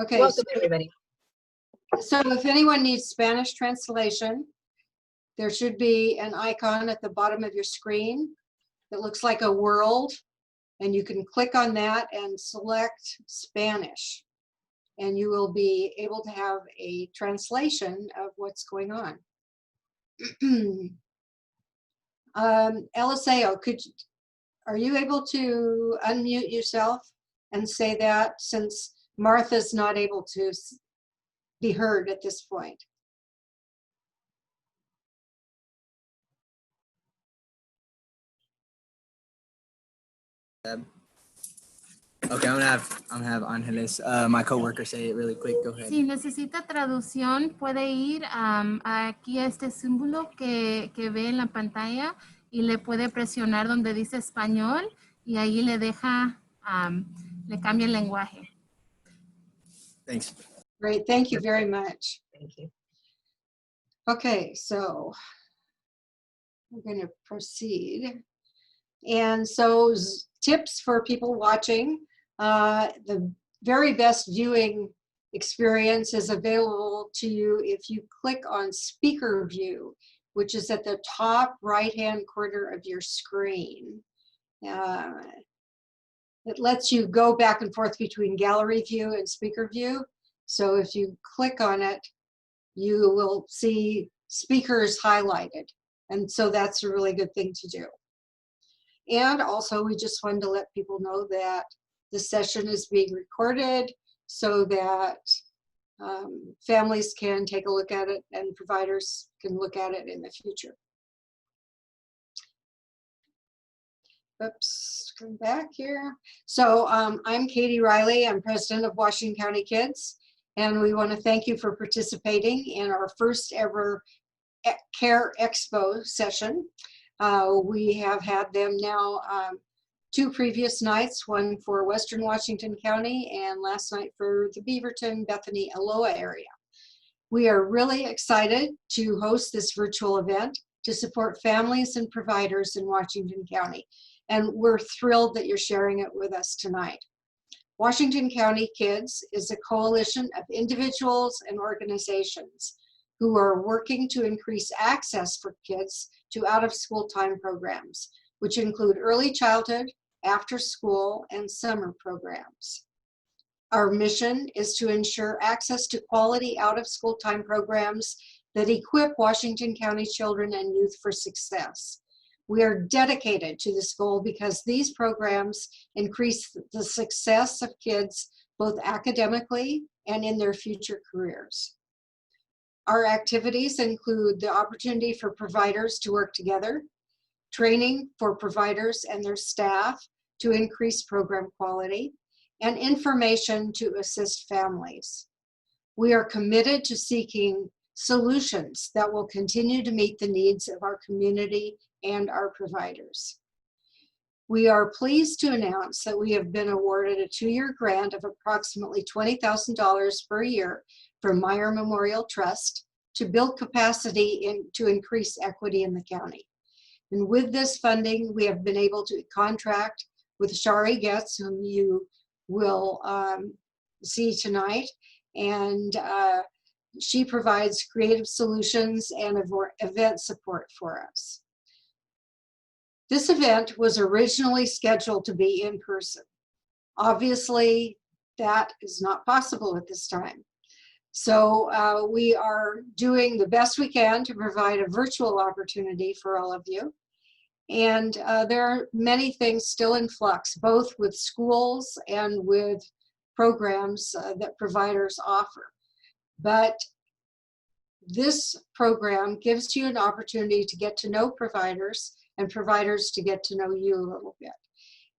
Okay. Welcome, everybody. So if anyone needs Spanish translation, there should be an icon at the bottom of your screen that looks like a world, and you can click on that and select Spanish, and you will be able to have a translation of what's going on. Eliseo, are you able to unmute yourself and say that, since Martha's not able to be heard at this point? Okay, I'm gonna have Angeles, my coworker, say it really quick. Go ahead. Si necesita traducción, puede ir aquí a este símbolo que ve en la pantalla y le puede presionar donde dice español y ahí le deja, le cambia el lenguaje. Thanks. Great, thank you very much. Thank you. Okay, so we're going to proceed. And so tips for people watching. The very best viewing experience is available to you if you click on speaker view, which is at the top right-hand corner of your screen. It lets you go back and forth between gallery view and speaker view. So if you click on it, you will see speakers highlighted. And so that's a really good thing to do. And also, we just wanted to let people know that the session is being recorded so that families can take a look at it and providers can look at it in the future. Oops, come back here. So I'm Katie Riley. I'm president of Washington County Kids, and we want to thank you for participating in our first ever Care Expo session. We have had them now 2 previous nights, one for Western Washington County and last night for the Beaverton, Bethany, Aloha area. We are really excited to host this virtual event to support families and providers in Washington County. And we're thrilled that you're sharing it with us tonight. Washington County Kids is a coalition of individuals and organizations who are working to increase access for kids to out-of-school time programs, which include early childhood, after school, and summer programs. Our mission is to ensure access to quality out-of-school time programs that equip Washington County children and youth for success. We are dedicated to this goal because these programs increase the success of kids both academically and in their future careers. Our activities include the opportunity for providers to work together, training for providers and their staff to increase program quality, and information to assist families. We are committed to seeking solutions that will continue to meet the needs of our community and our providers. We are pleased to announce that we have been awarded a 2-year grant of approximately $20,000 per year from Meyer Memorial Trust to build capacity to increase equity in the county. And with this funding, we have been able to contract with Shari Getz, whom you will see tonight, and she provides creative solutions and event support for us. This event was originally scheduled to be in person. Obviously, that is not possible at this time. So we are doing the best we can to provide a virtual opportunity for all of you. And there are many things still in flux, both with schools and with programs that providers offer. But this program gives you an opportunity to get to know providers and providers to get to know you a little bit.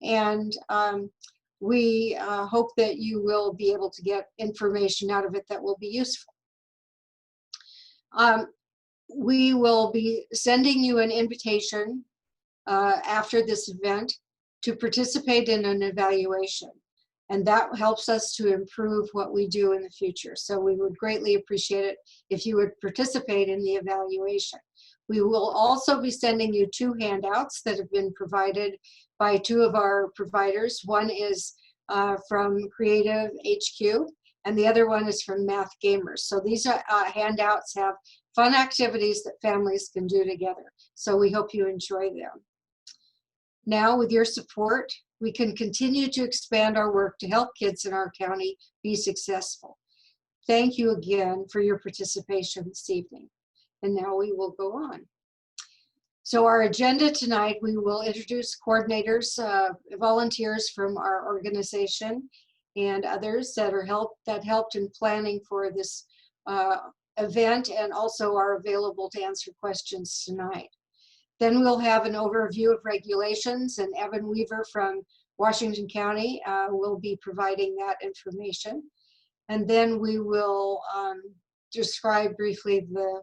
And we hope that you will be able to get information out of it that will be useful. We will be sending you an invitation after this event to participate in an evaluation. And that helps us to improve what we do in the future. So we would greatly appreciate it if you would participate in the evaluation. We will also be sending you 2 handouts that have been provided by 2 of our providers. One is from Creative HQ, and the other one is from Math Gamers. So these are, handouts have fun activities that families can do together. So we hope you enjoy them. Now, with your support, we can continue to expand our work to help kids in our county be successful. Thank you again for your participation this evening. And now we will go on. So our agenda tonight, we will introduce coordinators, volunteers from our organization and others that helped in planning for this event and also are available to answer questions tonight. Then we'll have an overview of regulations, and Evan Weaver from Washington County will be providing that information. And then we will describe briefly the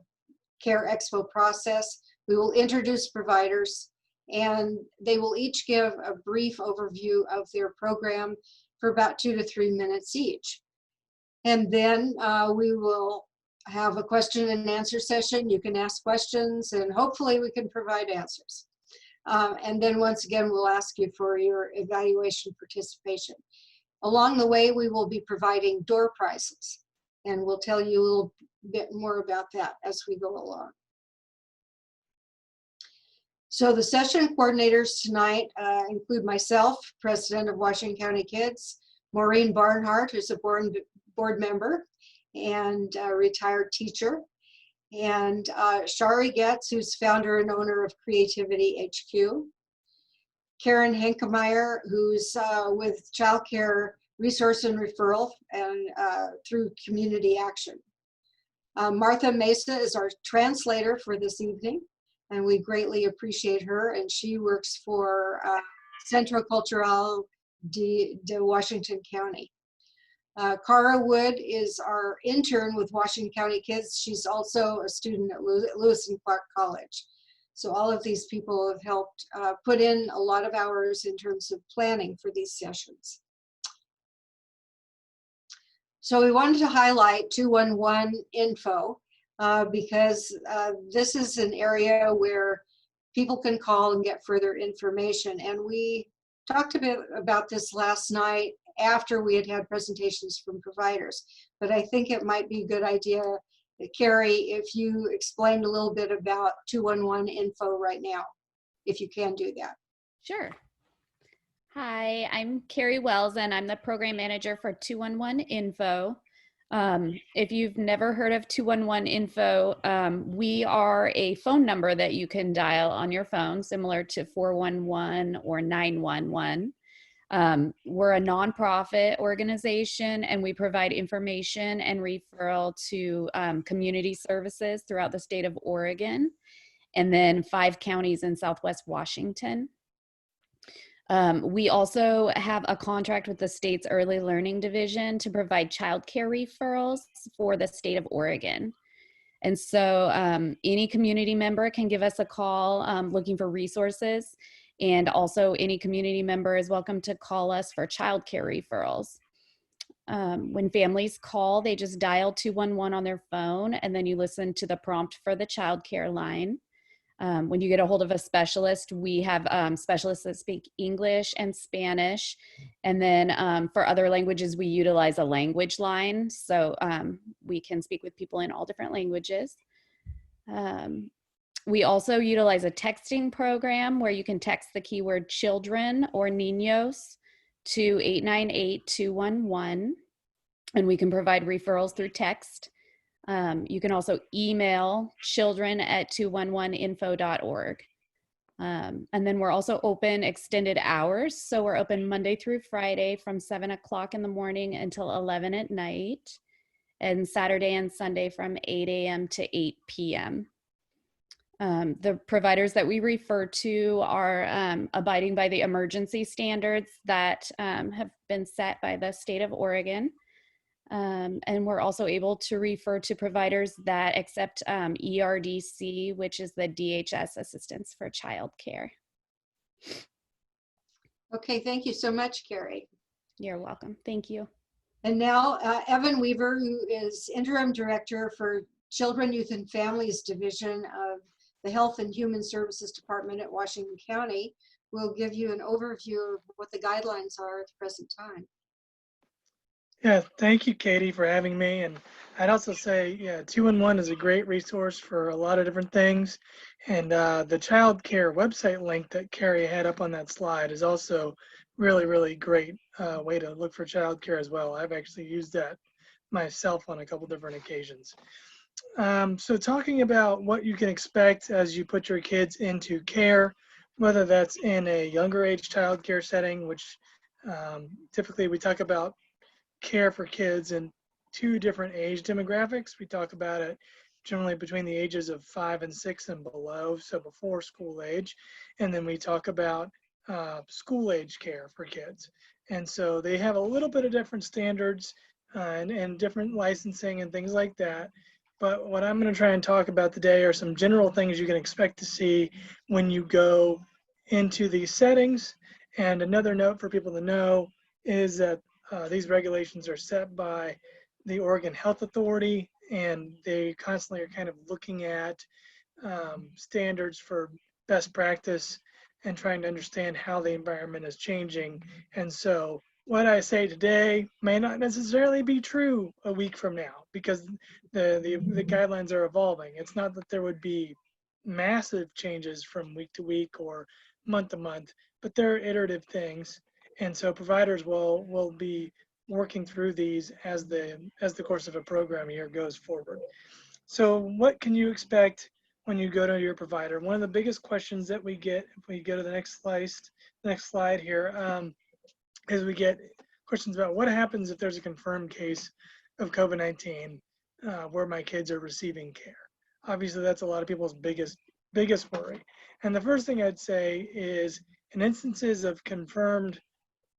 CARE Expo process. We will introduce providers, and they will each give a brief overview of their program for about 2 to 3 minutes each. And then we will have a question and answer session. You can ask questions and hopefully we can provide answers. And then once again, we'll ask you for your evaluation participation. Along the way, we will be providing door prizes, and we'll tell you a little bit more about that as we go along. So the session coordinators tonight include myself, President of Washington County Kids, Maureen Barnhart, who's a board member and a retired teacher, and Shari Getz, who's founder and owner of Creativity HQ, Karen Henkemeyer, who's with Child Care Resource and Referral and through Community Action. Martha Mesa is our translator for this evening, and we greatly appreciate her, and she works for Centro Cultural de Washington County. Cara Wood is our intern with Washington County Kids. She's also a student at Lewis and Clark College. So all of these people have helped put in a lot of hours in terms of planning for these sessions. So we wanted to highlight 211 info because this is an area where people can call and get further information. And we talked a bit about this last night after we had presentations from providers, but I think it might be a good idea, Carrie, if you explained a little bit about 211 info right now, if you can do that. Sure. Hi, I'm Carrie Wells, and I'm the program manager for 211 Info. If you've never heard of 211 Info, we are a phone number that you can dial on your phone, similar to 411 or 911. We're a nonprofit organization, and we provide information and referral to community services throughout the state of Oregon, and then 5 counties in Southwest Washington. We also have a contract with the state's Early Learning Division to provide childcare referrals for the state of Oregon. And so any community member can give us a call looking for resources. And also any community member is welcome to call us for childcare referrals. When families call, they just dial 211 on their phone, and then you listen to the prompt for the childcare line. When you get a hold of a specialist, we have specialists that speak English and Spanish. And then for other languages, we utilize a language line. So we can speak with people in all different languages. We also utilize a texting program where you can text the keyword children or niños to 898-211, and we can provide referrals through text. You can also email children@211info.org. And then we're also open extended hours. So we're open Monday through Friday from 7 o'clock in the morning until 11 at night, and Saturday and Sunday from 8 a.m. to 8 p.m. The providers that we refer to are abiding by the emergency standards that have been set by the state of Oregon. And we're also able to refer to providers that accept ERDC, which is the DHS Assistance for Child Care. Okay, thank you so much, Carrie. You're welcome. Thank you. And now Evan Weaver, who is Interim Director for Children, Youth, and Families Division of the Health and Human Services Department at Washington County, will give you an overview of what the guidelines are at the present time. Yeah, thank you, Katie, for having me. And I'd also say, yeah, 2-in-1 is a great resource for a lot of different things. And the child care website link that Carrie had up on that slide is also really, really great way to look for child care as well. I've actually used that myself on a couple different occasions. So talking about what you can expect as you put your kids into care, whether that's in a younger age child care setting, which typically we talk about care for kids in two different age demographics. We talk about it generally between the ages of 5 and 6 and below, so before school age. And then we talk about school age care for kids. And so they have a little bit of different standards and different licensing and things like that. But what I'm going to try and talk about today are some general things you can expect to see when you go into these settings. And another note for people to know is that these regulations are set by the Oregon Health Authority, and they constantly are kind of looking at standards for best practice and trying to understand how the environment is changing. And so what I say today may not necessarily be true a week from now because the guidelines are evolving. It's not that there would be massive changes from week to week or month to month, but they're iterative things. And so providers will be working through these as the course of a program year goes forward. So what can you expect when you go to your provider? One of the biggest questions that we get, if we go to the next slide here, is we get questions about what happens if there's a confirmed case of COVID-19 where my kids are receiving care. Obviously, that's a lot of people's biggest worry. And the first thing I'd say is in instances of confirmed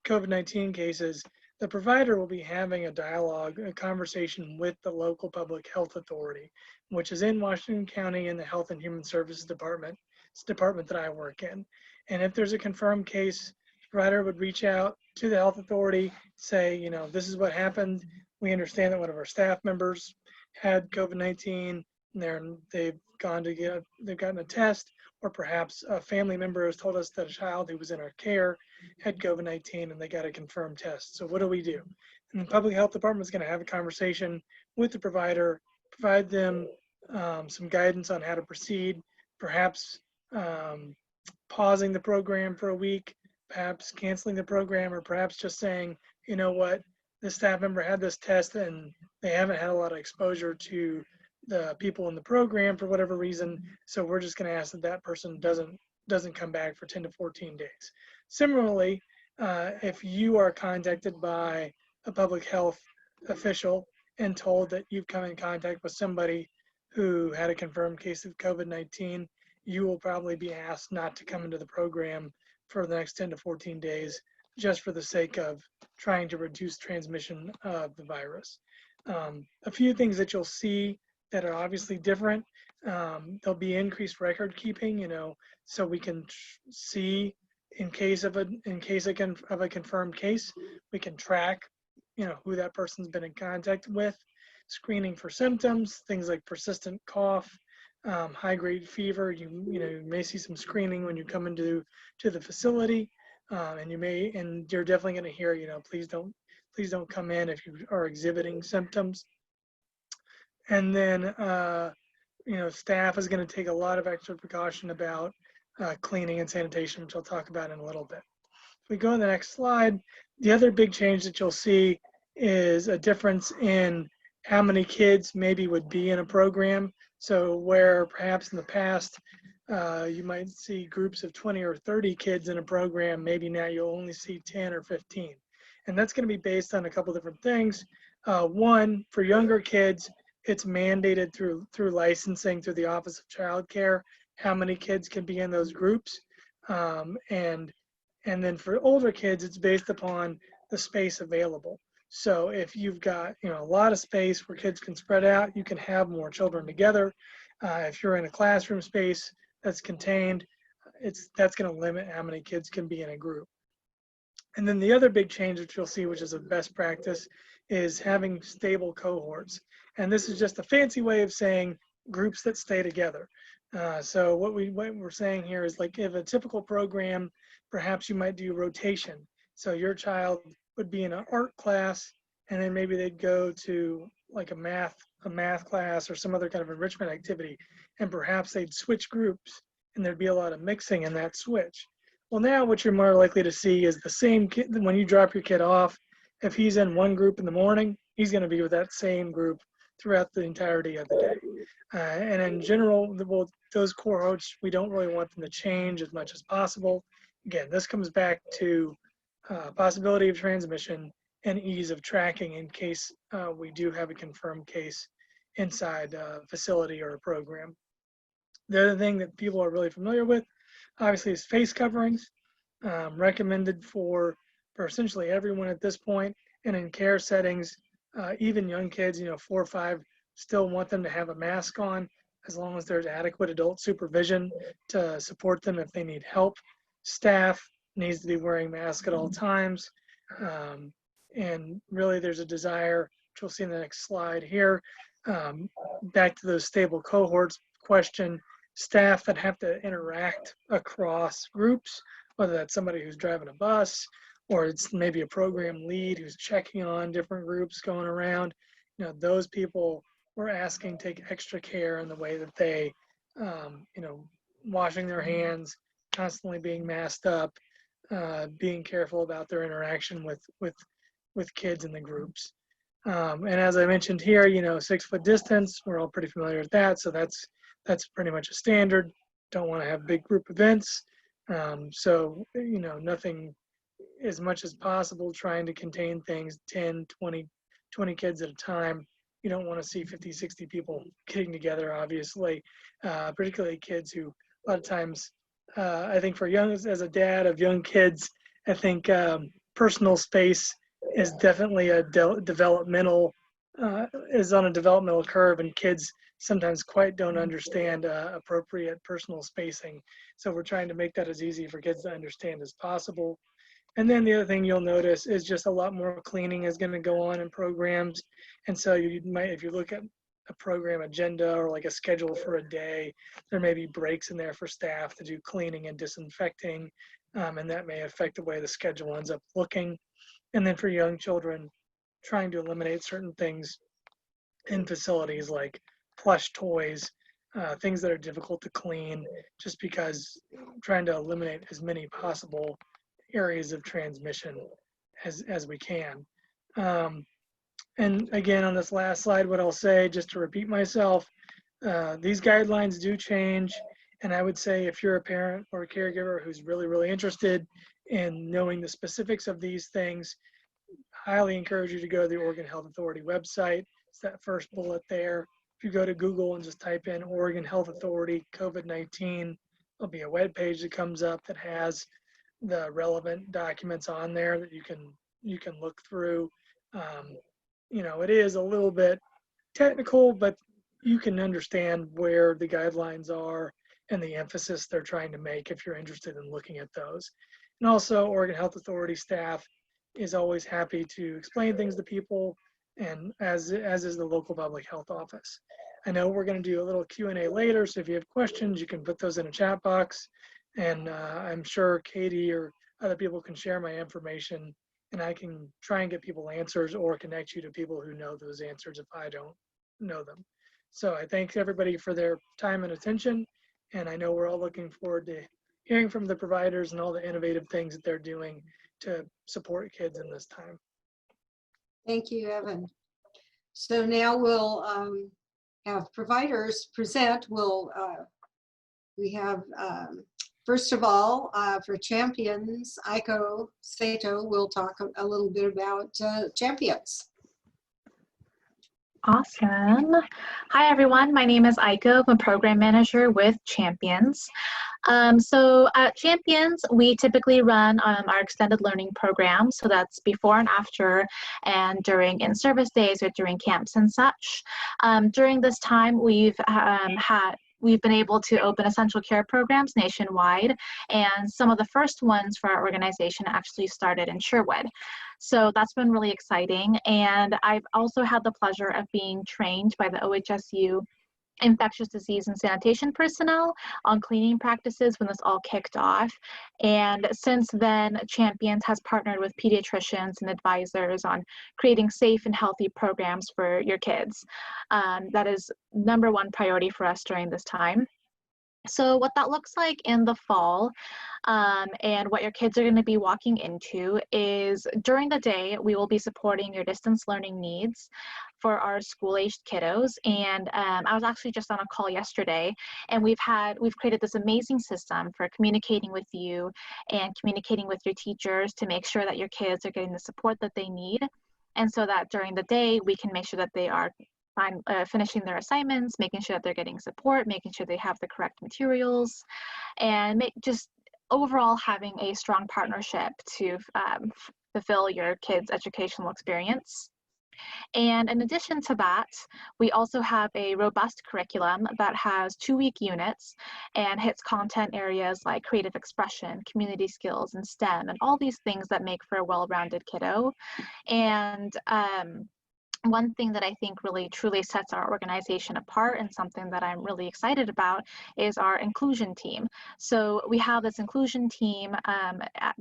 COVID-19 cases, the provider will be having a dialogue, a conversation with the local public health authority, which is in Washington County in the Health and Human Services Department. It's the department that I work in. And if there's a confirmed case, the provider would reach out to the health authority, say, you know, this is what happened. We understand that one of our staff members had COVID-19. They've gotten a test, or perhaps a family member has told us that a child who was in our care had COVID-19 and they got a confirmed test. So what do we do? And the public health department is going to have a conversation with the provider, provide them some guidance on how to proceed, perhaps pausing the program for a week, perhaps canceling the program, or perhaps just saying, you know what, this staff member had this test and they haven't had a lot of exposure to the people in the program for whatever reason, so we're just going to ask that that person doesn't come back for 10 to 14 days. Similarly, if you are contacted by a public health official and told that you've come in contact with somebody who had a confirmed case of COVID-19, you will probably be asked not to come into the program for the next 10 to 14 days, just for the sake of trying to reduce transmission of the virus. A few things that you'll see that are obviously different. There'll be increased record keeping, you know, so we can see in case of a confirmed case, we can track, you know, who that person's been in contact with, screening for symptoms, things like persistent cough, high grade fever. You may see some screening when you come into the facility, and you're definitely going to hear, you know, please don't come in if you are exhibiting symptoms. And then, you know, staff is going to take a lot of extra precaution about cleaning and sanitation, which I'll talk about in a little bit. If we go to the next slide, the other big change that you'll see is a difference in how many kids maybe would be in a program. So where perhaps in the past, you might see groups of 20 or 30 kids in a program, maybe now you'll only see 10 or 15. And that's going to be based on a couple different things. One, for younger kids, it's mandated through licensing through the Office of Child Care how many kids can be in those groups, and then for older kids, it's based upon the space available. So if you've got, you know, a lot of space where kids can spread out, you can have more children together. If you're in a classroom space that's contained, that's going to limit how many kids can be in a group. And then the other big change that you'll see, which is a best practice, is having stable cohorts. And this is just a fancy way of saying groups that stay together. So what we're saying here is, like, if a typical program, perhaps you might do rotation. So your child would be in an art class and then maybe they'd go to like a math class or some other kind of enrichment activity, and perhaps they'd switch groups, and there'd be a lot of mixing in that switch. Well, now what you're more likely to see is the same kid when you drop your kid off. If he's in one group in the morning, he's going to be with that same group throughout the entirety of the day. And in general, those cohorts, we don't really want them to change as much as possible. Again, this comes back to possibility of transmission and ease of tracking in case we do have a confirmed case inside a facility or a program. The other thing that people are really familiar with, obviously, is face coverings, recommended for essentially everyone at this point. And in care settings, even young kids, 4 or 5, still want them to have a mask on as long as there's adequate adult supervision to support them if they need help. Staff needs to be wearing masks at all times. And really there's a desire, which we'll see in the next slide here, back to those stable cohorts question, staff that have to interact across groups, whether that's somebody who's driving a bus or it's maybe a program lead who's checking on different groups going around. Those people we're asking take extra care in the way that they, washing their hands, constantly being masked up, being careful about their interaction with kids in the groups. And as I mentioned here, 6-foot distance, we're all pretty familiar with that. So that's pretty much a standard. Don't want to have big group events. So, nothing as much as possible, trying to contain things 10, 20 kids at a time. You don't want to see 50, 60 people getting together, obviously, particularly kids who a lot of times, I think for as a dad of young kids, I think personal space is definitely a developmental, is on a developmental curve, and kids sometimes quite don't understand appropriate personal spacing. So we're trying to make that as easy for kids to understand as possible. And then the other thing you'll notice is just a lot more cleaning is going to go on in programs. And so you might, if you look at a program agenda or like a schedule for a day, there may be breaks in there for staff to do cleaning and disinfecting. And that may affect the way the schedule ends up looking. And then for young children, trying to eliminate certain things in facilities like plush toys, things that are difficult to clean, just because trying to eliminate as many possible areas of transmission as we can. And again, on this last slide, what I'll say, just to repeat myself, these guidelines do change. And I would say if you're a parent or a caregiver who's really, really interested in knowing the specifics of these things, highly encourage you to go to the Oregon Health Authority website. It's that first bullet there. If you go to Google and just type in Oregon Health Authority COVID-19, there'll be a web page that comes up that has the relevant documents on there that you can look through. It is a little bit technical, but you can understand where the guidelines are and the emphasis they're trying to make if you're interested in looking at those. And also, Oregon Health Authority staff is always happy to explain things to people, and as is the local public health office. I know we're going to do a little Q&A later, so if you have questions, you can put those in a chat box. And I'm sure Katie or other people can share my information, and I can try and get people answers or connect you to people who know those answers if I don't know them. So I thank everybody for their time and attention, and I know we're all looking forward to hearing from the providers and all the innovative things that they're doing to support kids in this time. Thank you, Evan. So now we'll have providers present. We have, first of all, for champions, Aiko Sato will talk a little bit about champions. Awesome. Hi, everyone. My name is Aiko. I'm a program manager with Champions. So at Champions, we typically run our extended learning program. So that's before and after, and during in-service days or during camps and such. During this time, we've been able to open essential care programs nationwide, and some of the first ones for our organization actually started in Sherwood. So that's been really exciting. And I've also had the pleasure of being trained by the OHSU infectious disease and sanitation personnel on cleaning practices when this all kicked off. And since then, Champions has partnered with pediatricians and advisors on creating safe and healthy programs for your kids. That is #1 priority for us during this time. So what that looks like in the fall and what your kids are going to be walking into is during the day, we will be supporting your distance learning needs for our school-aged kiddos. And I was actually just on a call yesterday, and we've created this amazing system for communicating with you and communicating with your teachers to make sure that your kids are getting the support that they need. And so that during the day, we can make sure that they are finishing their assignments, making sure that they're getting support, making sure they have the correct materials, and just overall having a strong partnership to fulfill your kids' educational experience. And in addition to that, we also have a robust curriculum that has 2-week units and hits content areas like creative expression, community skills, and STEM, and all these things that make for a well-rounded kiddo. And one thing that I think really truly sets our organization apart and something that I'm really excited about is our inclusion team. So we have this inclusion team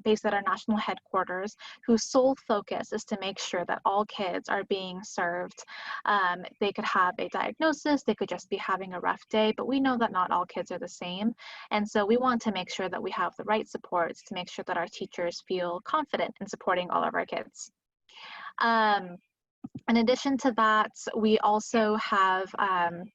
based at our national headquarters whose sole focus is to make sure that all kids are being served. They could have a diagnosis, they could just be having a rough day, but we know that not all kids are the same. And so we want to make sure that we have the right supports to make sure that our teachers feel confident in supporting all of our kids. In addition to that, we also have,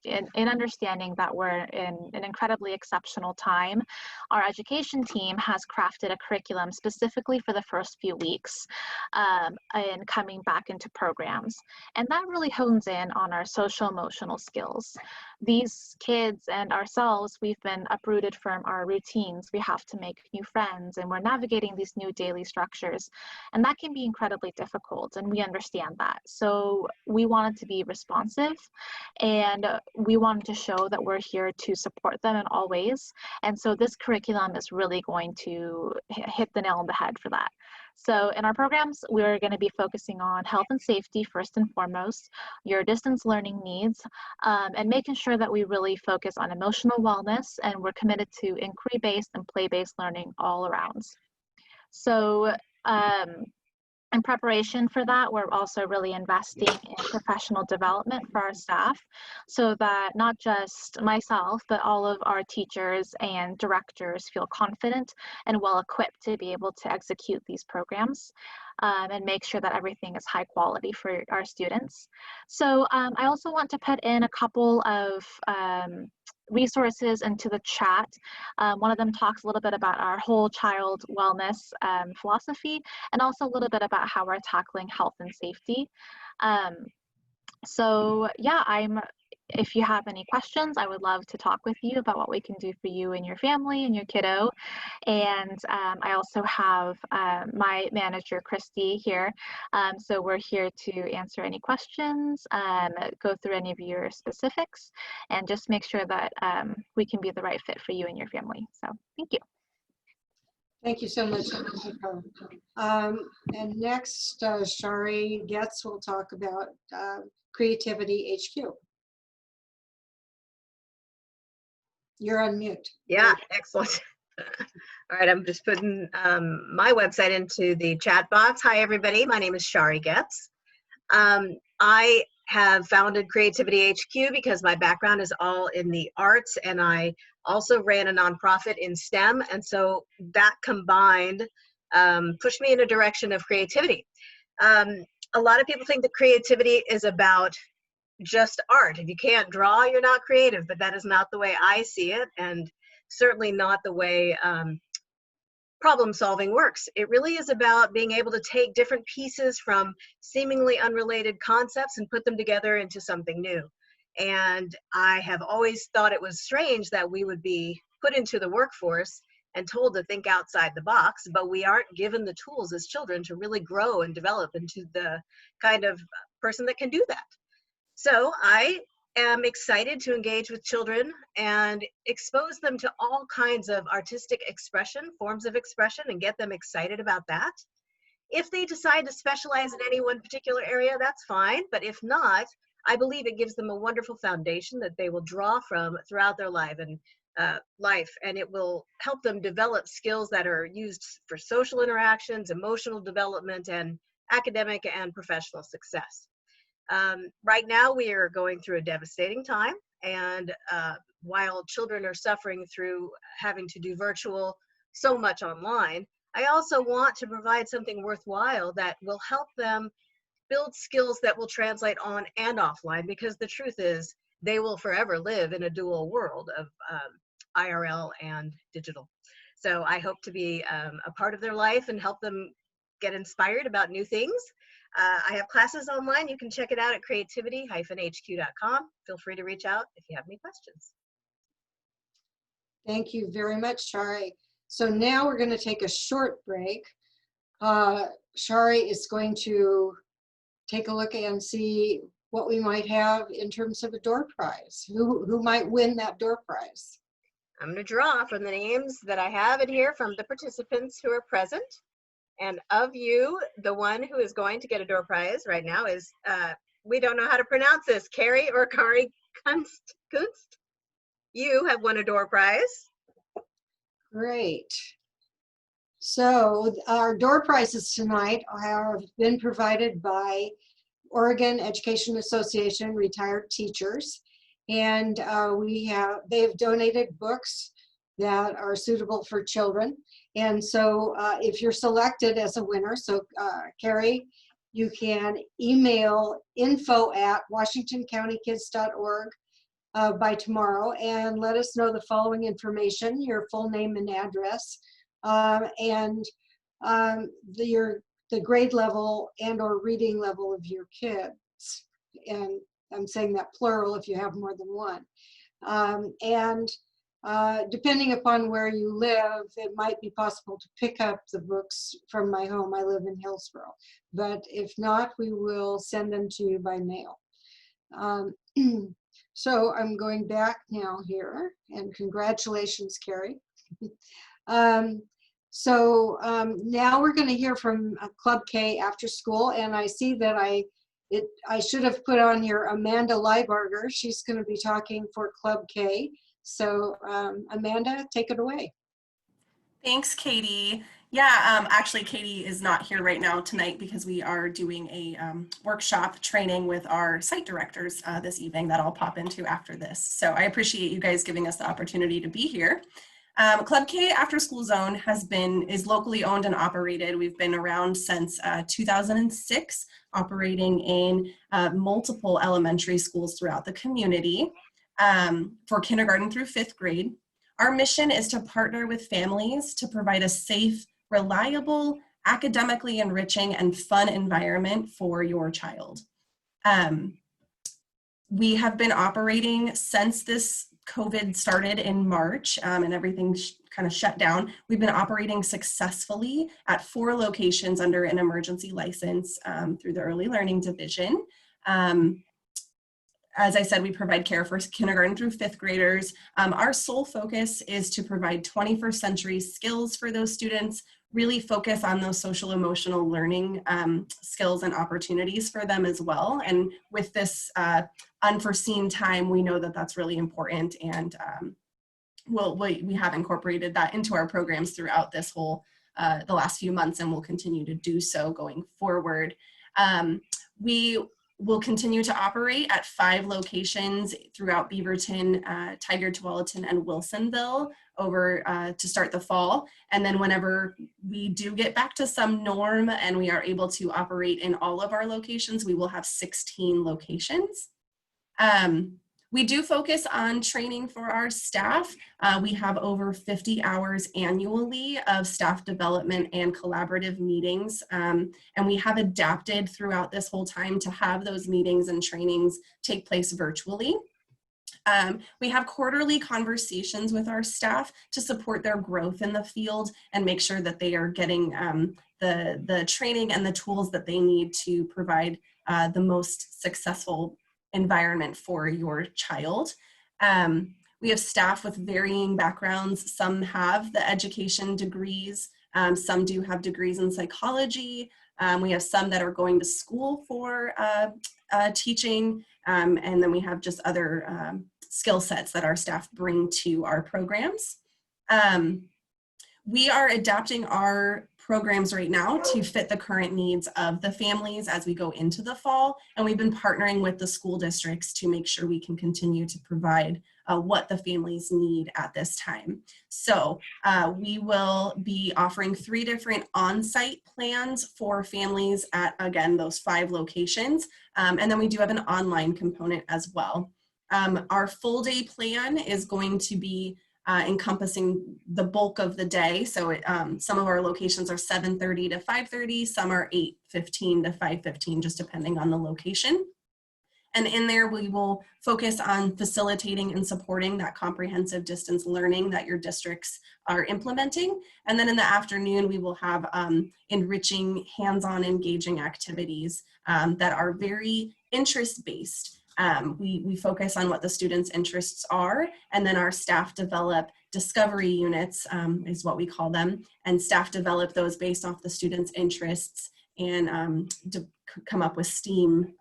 in understanding that we're in an incredibly exceptional time, our education team has crafted a curriculum specifically for the first few weeks and coming back into programs. And that really hones in on our social emotional skills. These kids and ourselves, we've been uprooted from our routines. We have to make new friends, and we're navigating these new daily structures. And that can be incredibly difficult, and we understand that. So we wanted to be responsive, and we wanted to show that we're here to support them in all ways. And so this curriculum is really going to hit the nail on the head for that. So in our programs, we're going to be focusing on health and safety first and foremost, your distance learning needs, and making sure that we really focus on emotional wellness, and we're committed to inquiry-based and play-based learning all around. So in preparation for that, we're also really investing in professional development for our staff so that not just myself, but all of our teachers and directors feel confident and well equipped to be able to execute these programs and make sure that everything is high quality for our students. So I also want to put in a couple of resources into the chat. One of them talks a little bit about our whole child wellness philosophy, and also a little bit about how we're tackling health and safety. So yeah, if you have any questions, I would love to talk with you about what we can do for you and your family and your kiddo. And I also have my manager, Christy, here. So we're here to answer any questions, go through any of your specifics, and just make sure that we can be the right fit for you and your family. So thank you. Thank you so much. And next, Shari Getz will talk about Creativity HQ. You're on mute. Yeah, excellent. All right, I'm just putting my website into the chat box. Hi, everybody. My name is Shari Getz. I have founded Creativity HQ because my background is all in the arts, and I also ran a nonprofit in STEM. And so that combined pushed me in a direction of creativity. A lot of people think that creativity is about just art. If you can't draw, you're not creative, but that is not the way I see it, and certainly not the way problem solving works. It really is about being able to take different pieces from seemingly unrelated concepts and put them together into something new. And I have always thought it was strange that we would be put into the workforce and told to think outside the box, but we aren't given the tools as children to really grow and develop into the kind of person that can do that. So I am excited to engage with children and expose them to all kinds of artistic expression, forms of expression, and get them excited about that. If they decide to specialize in any one particular area, that's fine. But if not, I believe it gives them a wonderful foundation that they will draw from throughout their life, and it will help them develop skills that are used for social interactions, emotional development, and academic and professional success. Right now, we are going through a devastating time, and while children are suffering through having to do virtual so much online, I also want to provide something worthwhile that will help them build skills that will translate on and offline, because the truth is they will forever live in a dual world of IRL and digital. So I hope to be a part of their life and help them get inspired about new things. I have classes online. You can check it out at creativity-hq.com. Feel free to reach out if you have any questions. Thank you very much, Shari. So now we're going to take a short break. Shari is going to take a look and see what we might have in terms of a door prize. Who might win that door prize? I'm going to draw from the names that I have in here from the participants who are present. And of you, the one who is going to get a door prize right now is, we don't know how to pronounce this, Carrie or Kari Kunst. You have won a door prize. Great. So our door prizes tonight have been provided by Oregon Education Association retired teachers. And they have donated books that are suitable for children. And so if you're selected as a winner, so Carrie, you can email info@washingtoncountykids.org by tomorrow and let us know the following information: your full name and address, and the grade level and or reading level of your kids. And I'm saying that plural if you have more than one. Depending upon where you live, it might be possible to pick up the books from my home. I live in Hillsborough. But if not, we will send them to you by mail. So I'm going back now here, and congratulations, Carrie. Now we're going to hear from Club K after school, and I see that I should have put on here Amanda Leibarger. She's going to be talking for Club K. So Amanda, take it away. Thanks, Katie. Yeah, actually, Katie is not here right now tonight because we are doing a workshop training with our site directors this evening that I'll pop into after this. So I appreciate you guys giving us the opportunity to be here. Club K After School Zone is locally owned and operated. We've been around since 2006, operating in multiple elementary schools throughout the community for kindergarten through 5th grade. Our mission is to partner with families to provide a safe, reliable, academically enriching, and fun environment for your child. We have been operating since this COVID started in March and everything kind of shut down. We've been operating successfully at 4 locations under an emergency license through the Early Learning Division. As I said, we provide care for kindergarten through 5th graders. Our sole focus is to provide 21st century skills for those students, really focus on those social emotional learning skills and opportunities for them as well. And with this unforeseen time, we know that that's really important, and we have incorporated that into our programs throughout this whole, the last few months, and we'll continue to do so going forward. We will continue to operate at 5 locations throughout Beaverton, Tigard, Tualatin, and Wilsonville to start the fall. And then whenever we do get back to some norm and we are able to operate in all of our locations, we will have 16 locations. We do focus on training for our staff. We have over 50 hours annually of staff development and collaborative meetings. And we have adapted throughout this whole time to have those meetings and trainings take place virtually. We have quarterly conversations with our staff to support their growth in the field and make sure that they are getting the training and the tools that they need to provide the most successful environment for your child. We have staff with varying backgrounds. Some have the education degrees, some do have degrees in psychology, We have some that are going to school for teaching, and then we have just other skill sets that our staff bring to our programs. We are adapting our programs right now to fit the current needs of the families as we go into the fall, and we've been partnering with the school districts to make sure we can continue to provide what the families need at this time. So we will be offering 3 different on-site plans for families at, again, those 5 locations, and then we do have an online component as well. Our full day plan is going to be encompassing the bulk of the day. So some of our locations are 7:30 to 5:30, some are 8:15 to 5:15, just depending on the location. And in there, we will focus on facilitating and supporting that comprehensive distance learning that your districts are implementing. And then in the afternoon, we will have enriching, hands-on, engaging activities that are very interest-based. We focus on what the students' interests are, and then our staff develop discovery units, is what we call them, and staff develop those based off the students' interests and to come up with STEAM,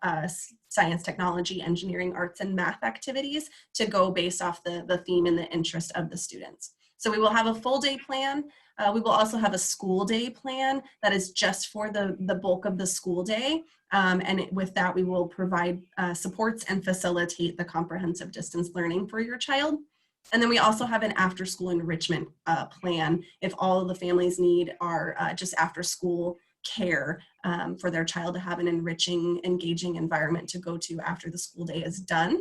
science, technology, engineering, arts, and math activities to go based off the theme and the interest of the students. So we will have a full day plan. We will also have a school day plan that is just for the bulk of the school day. And with that, we will provide supports and facilitate the comprehensive distance learning for your child. And then we also have an after school enrichment plan if all of the families need are just after school care for their child to have an enriching, engaging environment to go to after the school day is done.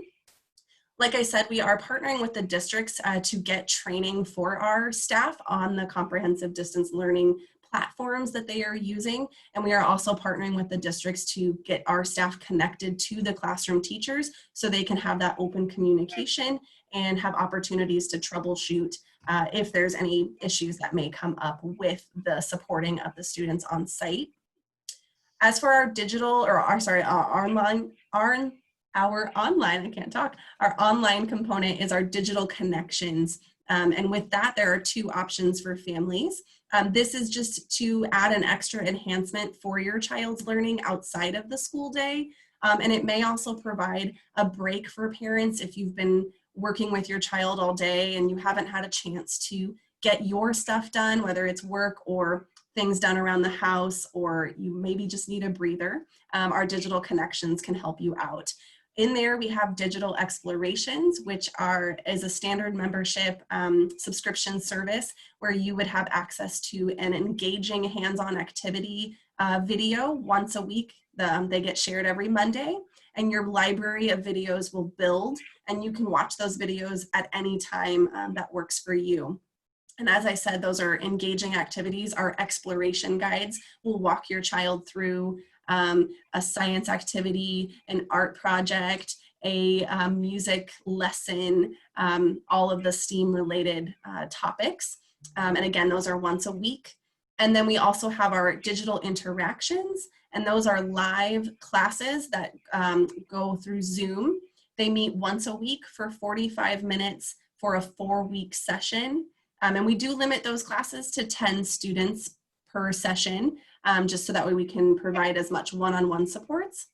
Like I said, we are partnering with the districts to get training for our staff on the comprehensive distance learning platforms that they are using. And we are also partnering with the districts to get our staff connected to the classroom teachers so they can have that open communication and have opportunities to troubleshoot if there's any issues that may come up with the supporting of the students on site. As for our digital, or our online component is our digital connections. And with that, there are 2 options for families. This is just to add an extra enhancement for your child's learning outside of the school day. And it may also provide a break for parents if you've been working with your child all day and you haven't had a chance to get your stuff done, whether it's work or things done around the house, or you maybe just need a breather. Our digital connections can help you out. In there, we have digital explorations, which is a standard membership subscription service where you would have access to an engaging hands-on activity video once a week. They get shared every Monday, and your library of videos will build, and you can watch those videos at any time that works for you. And as I said, those are engaging activities. Our exploration guides will walk your child through a science activity, an art project, a music lesson, all of the STEAM related topics. And again, those are once a week. And then we also have our digital interactions, and those are live classes that go through Zoom. They meet once a week for 45 minutes for a 4-week session. And we do limit those classes to 10 students per session, just so that way we can provide as much one-on-one supports.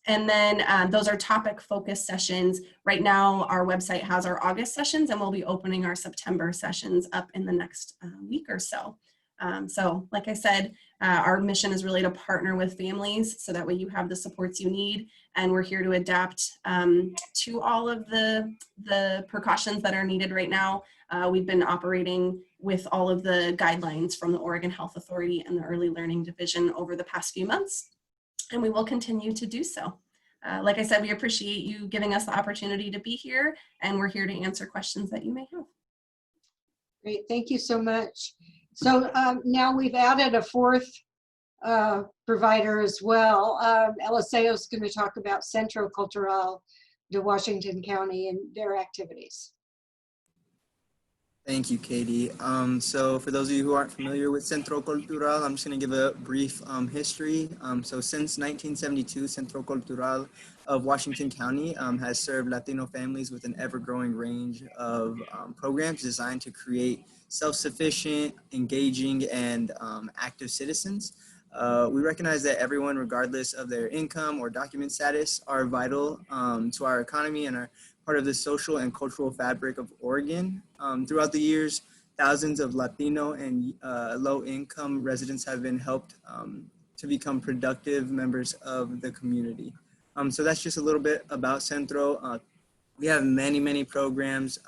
And then those are topic focused sessions. Right now, our website has our August sessions, and we'll be opening our September sessions up in the next week or so. So like I said, our mission is really to partner with families so that way you have the supports you need, and we're here to adapt to all of the precautions that are needed right now. We've been operating with all of the guidelines from the Oregon Health Authority and the Early Learning Division over the past few months, and we will continue to do so. Like I said, we appreciate you giving us the opportunity to be here, and we're here to answer questions that you may have. Great, thank you so much. So now we've added a 4th provider as well. Eliseo is going to talk about Centro Cultural de Washington County and their activities. Thank you, Katie. So for those of you who aren't familiar with Centro Cultural, I'm just going to give a brief history. So since 1972, Centro Cultural of Washington County has served Latino families with an ever-growing range of programs designed to create self-sufficient, engaging, and active citizens. We recognize that everyone, regardless of their income or document status, are vital to our economy and are part of the social and cultural fabric of Oregon. Throughout the years, thousands of Latino and low-income residents have been helped to become productive members of the community. So that's just a little bit about Centro. We have many, many programs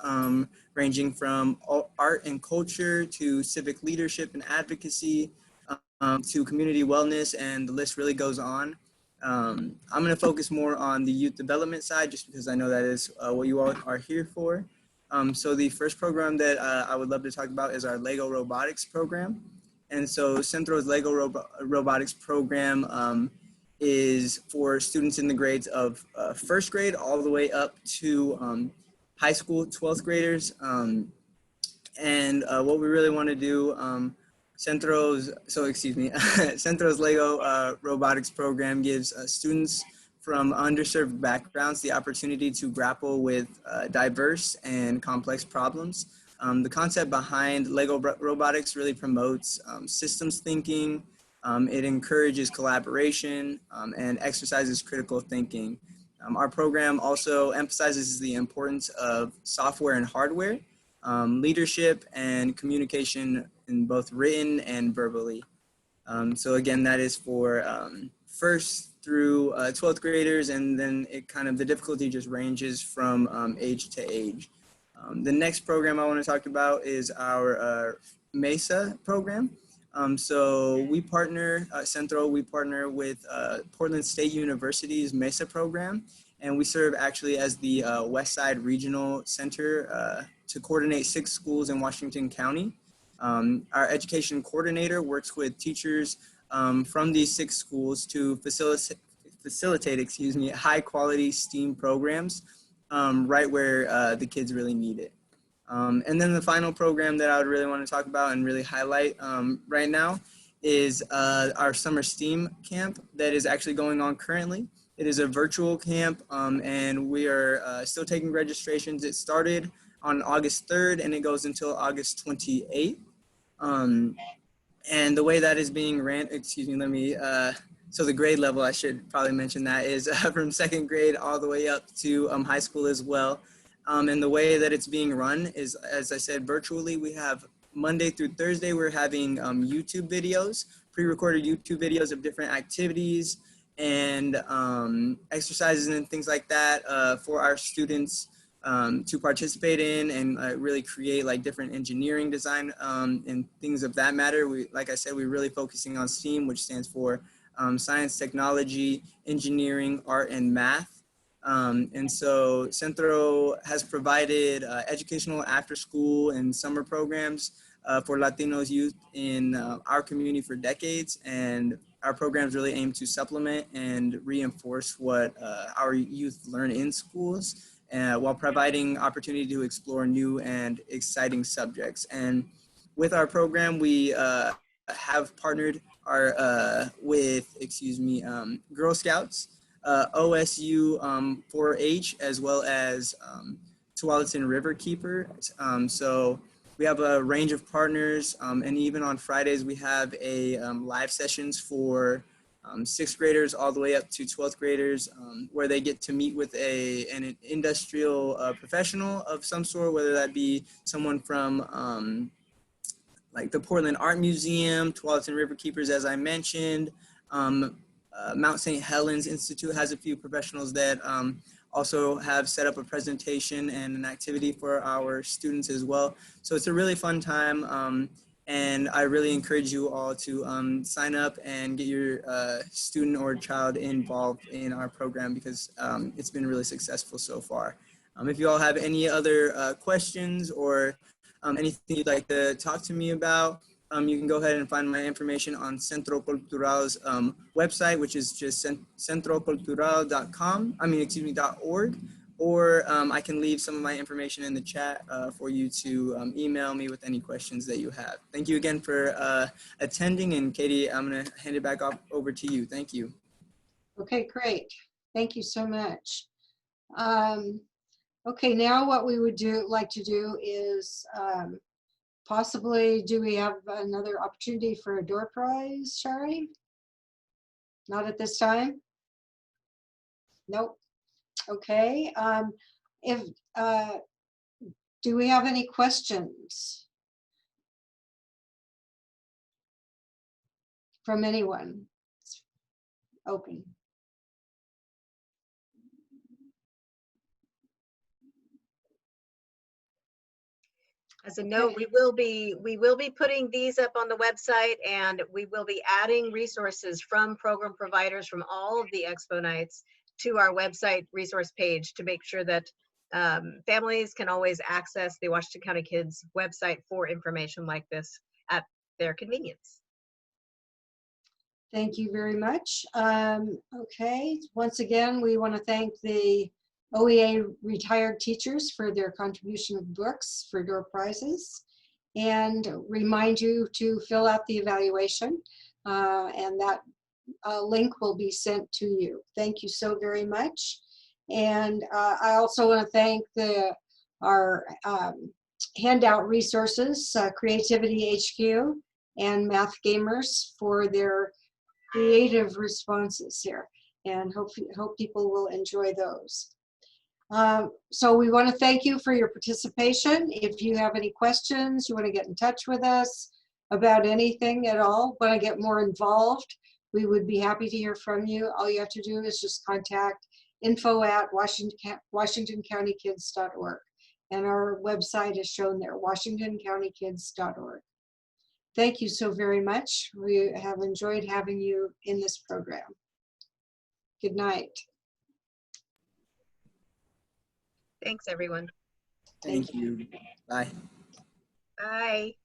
ranging from art and culture to civic leadership and advocacy, to community wellness, and the list really goes on. I'm going to focus more on the youth development side just because I know that is what you all are here for. So the first program that I would love to talk about is our Lego robotics program. And so Centro's Lego robotics program is for students in the grades of first grade all the way up to high school 12th graders. And what we really want to do, Centro's Lego robotics program gives students from underserved backgrounds the opportunity to grapple with diverse and complex problems. The concept behind Lego robotics really promotes systems thinking. It encourages collaboration and exercises critical thinking. Our program also emphasizes the importance of software and hardware, leadership and communication in both written and verbally. So again, that is for first through 12th graders, and then the difficulty just ranges from age to age. The next program I want to talk about is our MESA program. So we partner, Centro, we partner with Portland State University's MESA program, and we serve actually as the West Side Regional Center to coordinate 6 schools in Washington County. Our education coordinator works with teachers from these 6 schools to facilitate high quality STEAM programs right where the kids really need it. And then the final program that I would really want to talk about and really highlight right now is our summer STEAM camp that is actually going on currently. It is a virtual camp, and we are still taking registrations. It started on August 3rd and it goes until August 28th. And the way that is being ran, so the grade level, I should probably mention that, is from 2nd grade all the way up to high school as well. And the way that it's being run is, as I said, virtually. We have Monday through Thursday, we're having YouTube videos, pre-recorded YouTube videos of different activities and exercises and things like that for our students to participate in and really create like different engineering design and things of that matter. Like I said, we're really focusing on STEAM, which stands for science, technology, engineering, art, and math. And so Centro has provided educational after-school and summer programs for Latinos youth in our community for decades, and our programs really aim to supplement and reinforce what our youth learn in schools while providing opportunity to explore new and exciting subjects. And with our program, we have partnered with Girl Scouts, OSU 4-H, as well as Tualatin River Keeper. So we have a range of partners, and even on Fridays we have a live sessions for 6th graders all the way up to 12th graders, where they get to meet with an industrial professional of some sort, whether that be someone from like the Portland Art Museum, Tualatin River Keepers, as I mentioned. Mount St. Helens Institute has a few professionals that also have set up a presentation and an activity for our students as well. So it's a really fun time, and I really encourage you all to sign up and get your student or child involved in our program because it's been really successful so far. If you all have any other questions or anything you'd like to talk to me about, you can go ahead and find my information on Centro Cultural's website, which is just centrocultural.org, or I can leave some of my information in the chat for you to email me with any questions that you have. Thank you again for attending, and Katie, I'm gonna hand it back over to you. Thank you. Okay, great. Thank you so much. Okay, now what we would like to do is possibly, do we have another opportunity for a door prize, Shari? Not at this time? Nope. Okay. If do we have any questions from anyone? It's open. As a note, we will be putting these up on the website, and we will be adding resources from program providers from all of the Expo nights to our website resource page to make sure that families can always access the Washington County Kids website for information like this at their convenience. Thank you very much. Okay, once again, we want to thank the OEA retired teachers for their contribution of books for door prizes, and remind you to fill out the evaluation, and that link will be sent to you. Thank you so very much. And I also want to thank our handout resources, Creativity HQ and Math Gamers, for their creative responses here, and hope people will enjoy those. So we want to thank you for your participation. If you have any questions, you want to get in touch with us about anything at all, want to get more involved, we would be happy to hear from you. All you have to do is just contact info@washingtoncountykids.org, and our website is shown there, washingtoncountykids.org. Thank you so very much. We have enjoyed having you in this program. Good night. Thanks, everyone. Thank you. Bye. Bye.